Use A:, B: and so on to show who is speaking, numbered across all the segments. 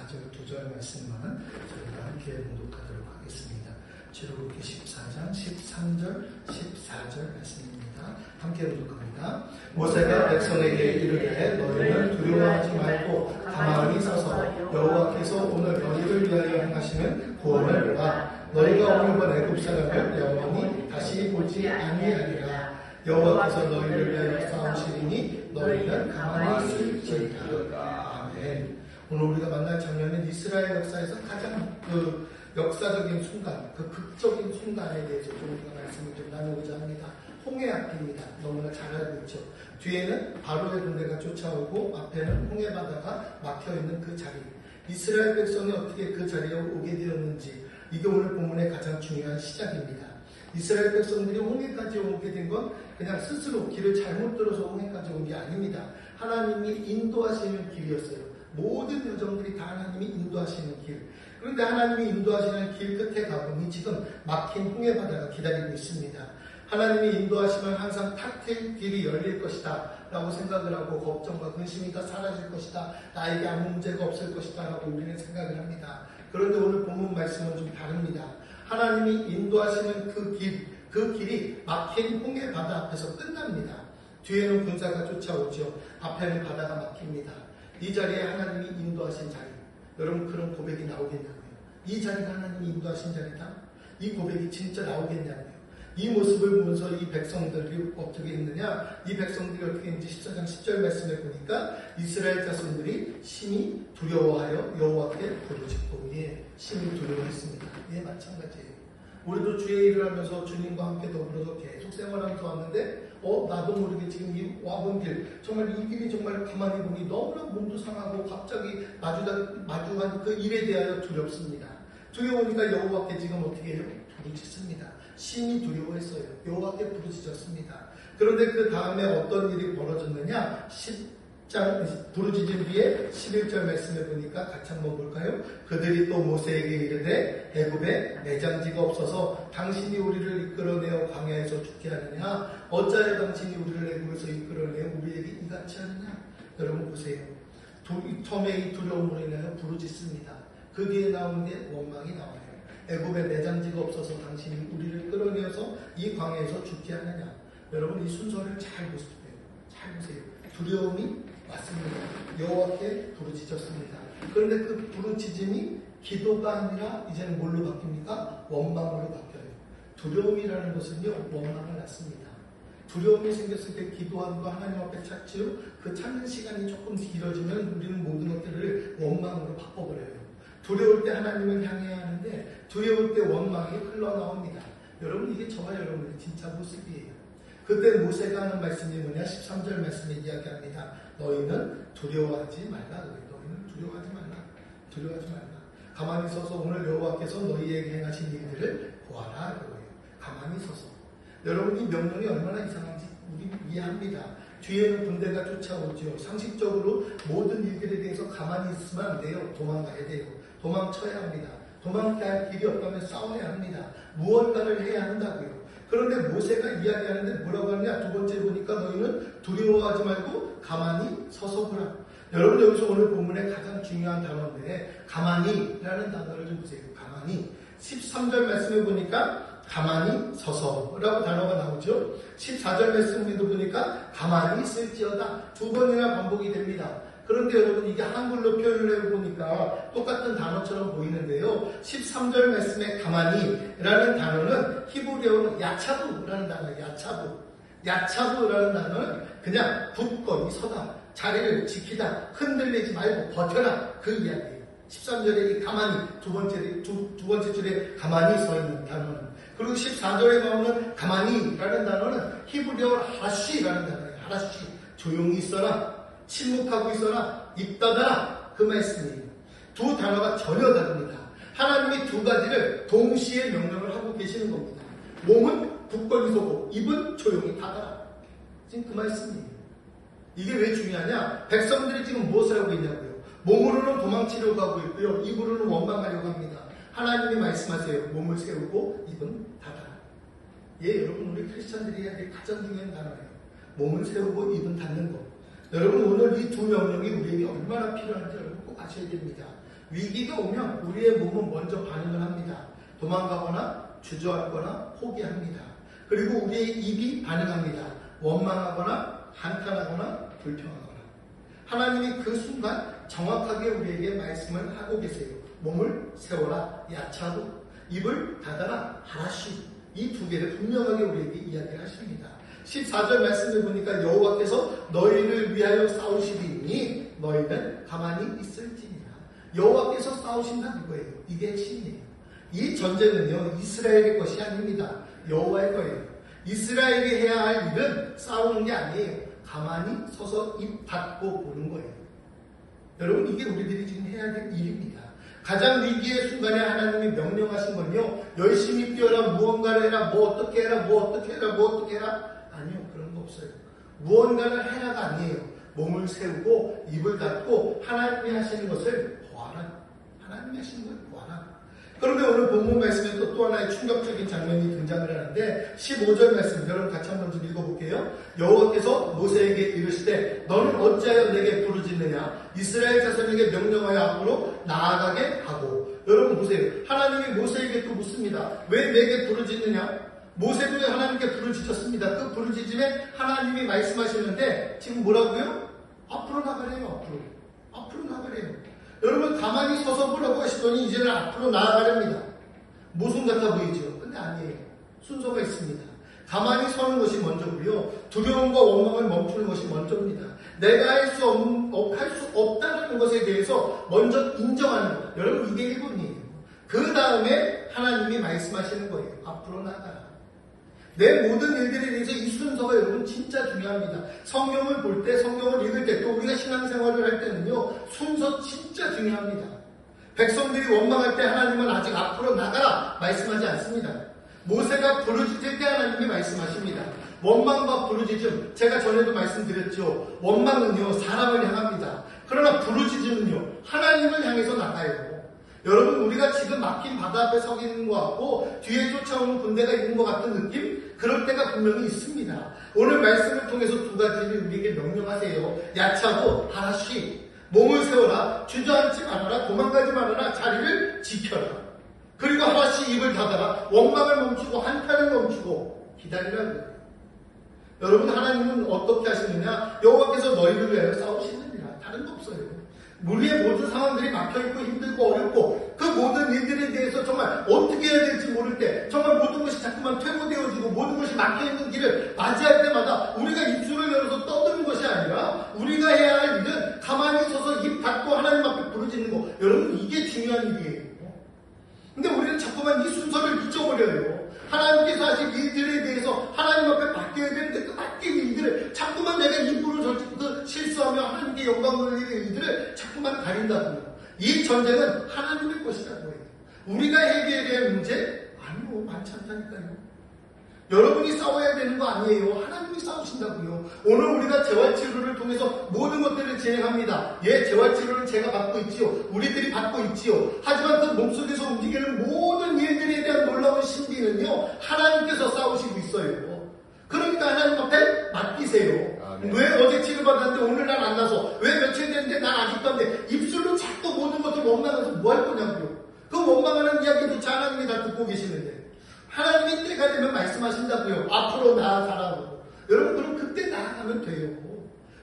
A: 4절, 2절 말씀만 저희가 함께 봉독하도록 하겠습니다. 출애굽기 14장 13절, 14절 말씀입니다. 함께 봉독합니다. 모세가 백성에게 이르되 너희는 두려워하지 말고 가만히 서서 여호와께서 오늘 너희를 위하여 행하시는 구원을 보라. 너희가 오늘 본 애굽 사람을 영원히 다시 보지 아니하리라. 여호와께서 너희를 위하여 싸우시리니 너희는 가만히 있을지어다. 아멘. 오늘 우리가 만날 장면은 이스라엘 역사에서 가장 역사적인 순간, 극적인 순간에 대해서 좀 우리가 말씀을 좀 나누고자 합니다. 홍해앞입니다. 너무나 잘 알고 있죠. 뒤에는 바로의 군대가 쫓아오고 앞에는 홍해바다가 막혀있는 그 자리. 이스라엘 백성이 어떻게 그 자리에 오게 되었는지, 이게 오늘 본문의 가장 중요한 시작입니다. 이스라엘 백성들이 홍해까지 오게 된 건 그냥 스스로 길을 잘못 들어서 홍해까지 온 게 아닙니다. 하나님이 인도하시는 길이었어요. 모든 여정들이 다 하나님이 인도하시는 길. 그런데 하나님이 인도하시는 길 끝에 가보니 지금 막힌 홍해바다가 기다리고 있습니다. 하나님이 인도하시면 항상 탁 트일 길이 열릴 것이다 라고 생각을 하고 걱정과 근심이 다 사라질 것이다. 나에게 아무 문제가 없을 것이다 라고 우리는 생각을 합니다. 그런데 오늘 본문 말씀은 좀 다릅니다. 하나님이 인도하시는 그 길이 막힌 홍해바다 앞에서 끝납니다. 뒤에는 군사가 쫓아오죠. 앞에는 바다가 막힙니다. 이 자리에 하나님이 인도하신 자리. 여러분 그런 고백이 나오겠냐고요. 이 자리가 하나님이 인도하신 자리다. 이 고백이 진짜 나오겠냐고요. 이 모습을 보면서 이 백성들이 어떻게 했느냐. 이 백성들이 어떻게 했는지 14장 10절 말씀에 보니까 이스라엘 자손들이 심히 두려워하여 여호와께 부르짖고, 심히 두려워했습니다. 마찬가지예요. 우리도 주의 일을 하면서 주님과 함께 더불어서 계속 생활하면서 왔는데 나도 모르게 지금 이 와본 길, 정말 이 길이 정말 가만히 보니 너무나 몸도 상하고 갑자기 마주한 그 일에 대하여 두렵습니다. 두려우니까 여호와께 지금 어떻게 해요? 부르짖습니다. 심히 두려워했어요. 여호와께 부르짖었습니다. 그런데 그 다음에 어떤 일이 벌어졌느냐? 10장 부르짖은 뒤에 11절 말씀에 보니까 같이 한번 볼까요? 그들이 또 모세에게 이르되 애굽에 매장지가 없어서 당신이 우리를 이끌어내어 광야에서 죽게 하느냐? 어찌하여 당신이 우리를 애굽에서 이끌어내어 우리에게 이같이 하느냐? 여러분 보세요. 처음에 이 두려움으로 인하여 부르짖습니다. 그 뒤에 나오는 게 원망이 나와요. 애굽에 매장지가 없어서 당신이 우리를 끌어내어서 이 광야에서 죽게 하느냐? 여러분 이 순서를 잘 보세요. 잘 보세요. 두려움이 왔습니다. 여호와께 부르짖었습니다. 그런데 그 부르짖음이 기도가 아니라 이제는 뭘로 바뀝니까? 원망으로 바뀌어요. 두려움이라는 것은요, 원망을 낳습니다. 두려움이 생겼을 때 기도하는 거 하나님 앞에 찾지요. 그 찾는 시간이 조금 길어지면 우리는 모든 것들을 원망으로 바꿔버려요. 두려울 때 하나님을 향해야 하는데 두려울 때 원망이 흘러나옵니다. 여러분 이게 저와 여러분의 진짜 모습이에요. 그때 모세가 하는 말씀이 뭐냐? 13절 말씀에 이야기합니다. 너희는 두려워하지 말라. 너희는 두려워하지 말라. 두려워하지 말라. 가만히 서서 오늘 여호와께서 너희에게 행하신 일들을 보아라. 그거예요. 가만히 서서. 여러분 이 명령이 얼마나 이상한지 우리 이해합니다. 뒤에는 군대가 쫓아오죠. 상식적으로 모든 일들에 대해서 가만히 있으면 안 돼요. 도망가야 돼요. 도망쳐야 합니다. 도망가야 할 길이 없다면 싸워야 합니다. 무언가를 해야 한다고요. 그런데 모세가 이야기하는데 뭐라고 하느냐? 두 번째 보니까 너희는 두려워하지 말고 가만히 서서 보라. 여러분 여기서 오늘 본문의 가장 중요한 단어인데 가만히라는 단어를 좀 보세요. 가만히. 13절 말씀에 보니까 가만히 서서라고 단어가 나오죠. 14절 말씀에도 보니까 가만히 있을지어다. 두 번이나 반복이 됩니다. 그런데 여러분 이게 한글로 표현을 해보니까 똑같은 단어처럼 보이는데요. 13절 말씀에 가만히라는 단어는 히브리어로 야차부라는 단어예요. 야차부. 야차부라는 단어는 그냥 굳건히 서다. 자리를 지키다. 흔들리지 말고 버텨라. 그 이야기예요. 13절에 이 가만히 두 번째 줄에 가만히 서 있는 단어는. 그리고 14절에 나오는 가만히라는 단어는 히브리어로 하라시라는 단어예요. 하라시. 조용히 있어라. 침묵하고 있어라. 입 닫아라. 그 말씀이에요. 두 단어가 전혀 다릅니다. 하나님이 두 가지를 동시에 명령을 하고 계시는 겁니다. 몸은 굳건히 서고 입은 조용히 닫아라. 지금 그 말씀이에요. 이게 왜 중요하냐? 백성들이 지금 무엇을 하고 있냐고요. 몸으로는 도망치려고 하고 있고요. 입으로는 원망하려고 합니다. 하나님이 말씀하세요. 몸을 세우고 입은 닫아라. 여러분 우리 크리스찬들이 해야 될 가장 중요한 단어예요. 몸을 세우고 입은 닫는 것. 여러분 오늘 이 두 명령이 우리에게 얼마나 필요한지 여러분 꼭 아셔야 됩니다. 위기가 오면 우리의 몸은 먼저 반응을 합니다. 도망가거나 주저앉거나 포기합니다. 그리고 우리의 입이 반응합니다. 원망하거나 한탄하거나 불평하거나. 하나님이 그 순간 정확하게 우리에게 말씀을 하고 계세요. 몸을 세워라, 야차고, 입을 닫아라, 하라시. 이 두 개를 분명하게 우리에게 이야기를 하십니다. 14절 말씀을 보니까 여호와께서 너희를 위하여 싸우시리니 너희는 가만히 있을지니라. 여호와께서 싸우신다는 거예요. 이게 핵심이에요. 이 전쟁은요, 이스라엘의 것이 아닙니다. 여호와의 거예요. 이스라엘이 해야 할 일은 싸우는 게 아니에요. 가만히 서서 입 닫고 보는 거예요. 여러분, 이게 우리들이 지금 해야 될 일입니다. 가장 위기의 순간에 하나님이 명령하신 건요, 열심히 뛰어라, 무언가를 해라, 뭐 어떻게 해라, 뭐 어떻게 해라, 뭐 어떻게 해라. 아니요, 그런 거 없어요. 무언가를 해라가 아니에요. 몸을 세우고 입을 닫고 하나님이 하시는 것을 보아라. 하나님이 하시는 걸 보아라. 그런데 오늘 본문 말씀에 또 하나의 충격적인 장면이 등장을 하는데 15절 말씀 여러분 같이 한번 좀 읽어볼게요. 여호와께서 모세에게 이르시되 너는 어찌하여 내게 부르짖느냐. 이스라엘 자손에게 명령하여 앞으로 나아가게 하고. 여러분 보세요. 하나님이 모세에게 또 묻습니다. 왜 내게 부르짖느냐. 모세도 하나님께 부르짖었습니다. 그 부르짖음에 하나님이 말씀하시는데 지금 뭐라고요? 앞으로 나가래요. 앞으로 나가래요. 여러분 가만히 서서 보라고 하시더니 이제는 앞으로 나아가렵니다. 모순 같아 보이죠? 근데 아니에요. 순서가 있습니다. 가만히 서는 것이 먼저고요. 두려움과 원망을 멈추는 것이 먼저입니다. 내가 할 수 없다는 것에 대해서 먼저 인정하는 것. 여러분 이게 1번이에요. 그 다음에 하나님이 말씀하시는 거예요. 앞으로 나가라. 내 모든 일들에 대해서 이 순서가 여러분 진짜 중요합니다. 성경을 볼 때, 성경을 읽을 때, 또 우리가 신앙생활을 할 때는요, 순서 진짜 중요합니다. 백성들이 원망할 때 하나님은 아직 앞으로 나가라 말씀하지 않습니다. 모세가 부르짖을 때 하나님이 말씀하십니다. 원망과 부르짖음, 제가 전에도 말씀드렸죠. 원망은요, 사람을 향합니다. 그러나 부르짖음은요, 하나님을 향해서 나가요. 여러분 우리가 지금 막힌 바다 앞에 서 있는 것 같고 뒤에 쫓아오는 군대가 있는 것 같은 느낌? 그럴 때가 분명히 있습니다. 오늘 말씀을 통해서 두 가지를 우리에게 명령하세요. 야차고 하나씩 몸을 세워라. 주저앉지 말아라. 도망가지 말아라. 자리를 지켜라. 그리고 하나씩 입을 닫아라. 원망을 멈추고 한탄을 멈추고 기다리라고요. 여러분 하나님은 어떻게 하시느냐. 여호와께서 너희를 위하여 싸우시느니라. 다른 거 없어요. 우리의 모든 상황들이 막혀있고 힘들고 어렵고 그 모든 일들에 대해서 정말 어떻게 해야 될지 모를 때 정말 모든 것이 자꾸만 퇴보되어지고 모든 것이 막혀있는 길을 맞이할 때마다 우리가 입술을 열어서 떠드는 것이 아니라 우리가 해야 할 일은 가만히 서서 입 닫고 하나님 앞에 부르짖는 거. 여러분 이게 중요한 일이에요. 근데 우리는 자꾸만 이 순서를 잊어버려요. 하나님께서 하신 일들에 대해서 하나님 앞에 맡겨야 되는데 그 맡긴 일들을 자꾸만 내가 입으로 실수하며 하나님께 영광 돌리는 일들을 자꾸만 가린다고요. 이 전쟁은 하나님의 것이라고요. 우리가 해결해야 할 문제? 아니요, 많지 않다니까요. 여러분이 싸워야 되는 거 아니에요. 하나님이 싸우신다고요. 오늘 우리가 재활치료를 통해서 모든 것들을 진행합니다. 예, 재활치료를 제가 받고 있지요. 우리들이 받고 있지요. 하지만 그 몸속에서 움직이는 모든 일들에 대한 놀라운 신비는요, 하나님께서 싸우시고 있어요. 그러니까 하나님 앞에 맡기세요. 왜 어제 치료받았는데 오늘 날 안 나서, 왜 며칠 됐는데 난 아직도 안 돼. 입술로 자꾸 모든 것을 원망해서 뭐 할 거냐고요. 그 원망하는 이야기조차 하나님이 다 듣고 계시는데 하나님이 때가 되면 말씀하신다고요. 앞으로 나아가라고. 여러분 그럼 그때 나아가면 돼요.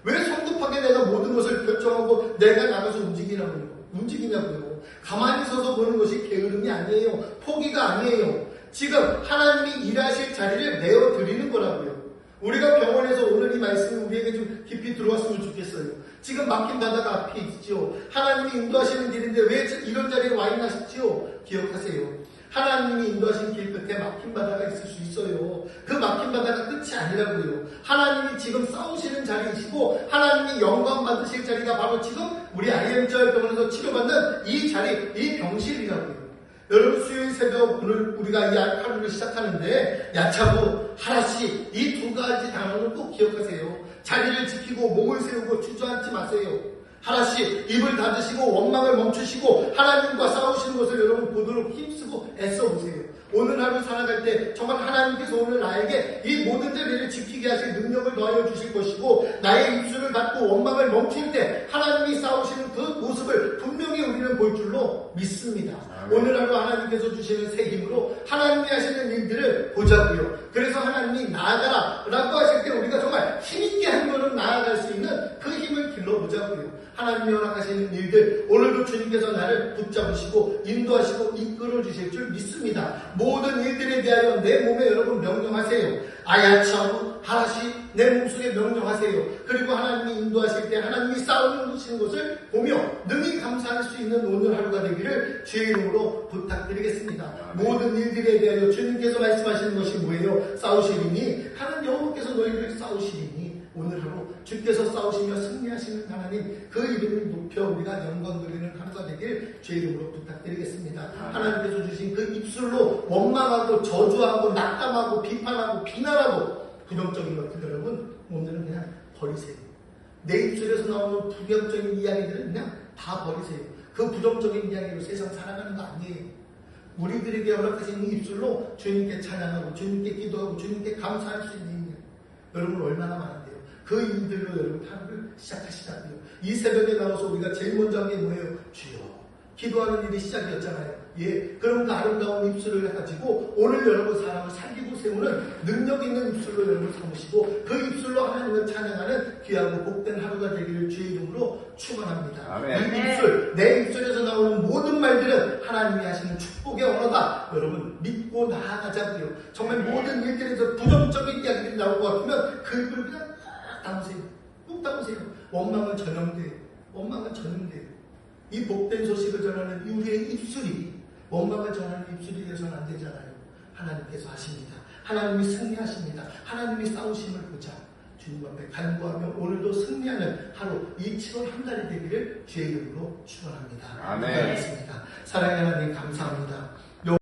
A: 왜 성급하게 내가 모든 것을 결정하고 내가 나가서 움직이냐고요. 가만히 서서 보는 것이 게으름이 아니에요. 포기가 아니에요. 지금 하나님이 일하실 자리를 내어드리는 거라고요. 우리가 병원에서 오늘 이 말씀이 우리에게 좀 깊이 들어왔으면 좋겠어요. 지금 막힌 바다가 앞에 있지요. 하나님이 인도하시는 길인데 왜 이런 자리에 와 있나 싶지요. 기억하세요. 하나님이 인도하신 길 끝에 막힌 바다가 있을 수 있어요. 그 막힌 바다가 끝이 아니라고요. 하나님이 지금 싸우시는 자리이시고 하나님이 영광 받으실 자리가 바로 지금 우리 IM저혈병원에서 치료받는 이 자리, 이 병실이라고요. 여러분 수요일 새벽 오늘 우리가 이 하루를 시작하는데 야차고 하나씩 이 두 가지 단어는 꼭 기억하세요. 자리를 지키고 몸을 세우고 주저앉지 마세요. 하나씩 입을 닫으시고 원망을 멈추시고 하나님과 싸우시는 것을 여러분 보도록 힘쓰고 애써보세요. 오늘 하루 살아갈 때 정말 하나님께서 오늘 나에게 이 모든 죄를 지키게 하실 능력을 더하여 주실 것이고 나의 입술을 닫고 원망을 멈출 때 하나님이 싸우시는 그 모습을 분명히 우리는 볼 줄로 믿습니다. 오늘 하루 하나님께서 주시는 새 힘으로 하나님이 하시는 일들을 보자고요. 그래서 하나님이 나아가라 라고 하실 때 우리가 정말 힘있게 한 걸음 나아갈 수 있는 그 힘을 길러보자고요. 하나님이 허락하시는 일들 오늘도 주님께서 나를 붙잡으시고 인도하시고 이끌어 주실 줄 믿습니다. 모든 일들에 대하여 내 몸에 여러분 명령하세요. 아야차우 하나씩 내 몸속에 명령하세요. 그리고 하나님이 인도하실 때 하나님이 싸우시는 것을 보며 능히 감사할 수 있는 오늘 하루가 되기를 주의 이름으로 부탁드리겠습니다. 모든 일들에 대하여 주님께서 말씀하시는 것이 뭐예요? 싸우시리니 하나님 여호와께서 너희를 싸우시리니 오늘 하루 주께서 싸우시며 승리하시는 하나님 그 이름을 높여 우리가 영광 돌리는 하루가 되길 주의 이름으로 부탁드리겠습니다. 하나님께서 주신 그 입술로 원망하고 저주하고 낙담하고 비판하고 비난하고 부정적인 것들 여러분 오늘은 그냥 버리세요. 내 입술에서 나오는 부정적인 이야기들은 그냥 다 버리세요. 그 부정적인 이야기로 세상 살아가는 거 아니에요. 우리들에게 허락하신 이 입술로 주님께 찬양하고 주님께 기도하고 주님께 감사할 수 있는 일 여러분 얼마나 많은데요. 그 일들로 여러분 하루를 시작하시자고요. 이 새벽에 나와서 우리가 제일 먼저 한 게 뭐예요? 주여 기도하는 일이 시작이었잖아요. 예, 그럼 그 아름다운 입술을 가지고 오늘 여러분 사람을 살리고 세우는 능력 있는 입술로 여러분 삼으시고 그 입술로 하나님을 찬양하는 귀하고 복된 하루가 되기를 주의 이름으로 축원합니다. 이 입술, 내 입술에서 나오는 모든 말들은 하나님이 하시는 축복의 언어다. 여러분 믿고 나아가자고요. 정말 모든 일들에서 부정적인 이야기들이 나올 것 같으면 그 입을 그냥 담으세요. 꾹 담으세요. 원망은 전염돼요. 원망은 전염돼요. 이 복된 소식을 전하는 우리의 입술이 원망을 전하는 입술이 되어서는 안 되잖아요. 하나님께서 하십니다. 하나님이 승리하십니다. 하나님이 싸우심을 보자. 주님 앞에 간구하며 오늘도 승리하는 하루 이 7월 한 달이 되기를 주의 이름으로 축원합니다.
B: 아멘.
A: 사랑하는 하나님 감사합니다.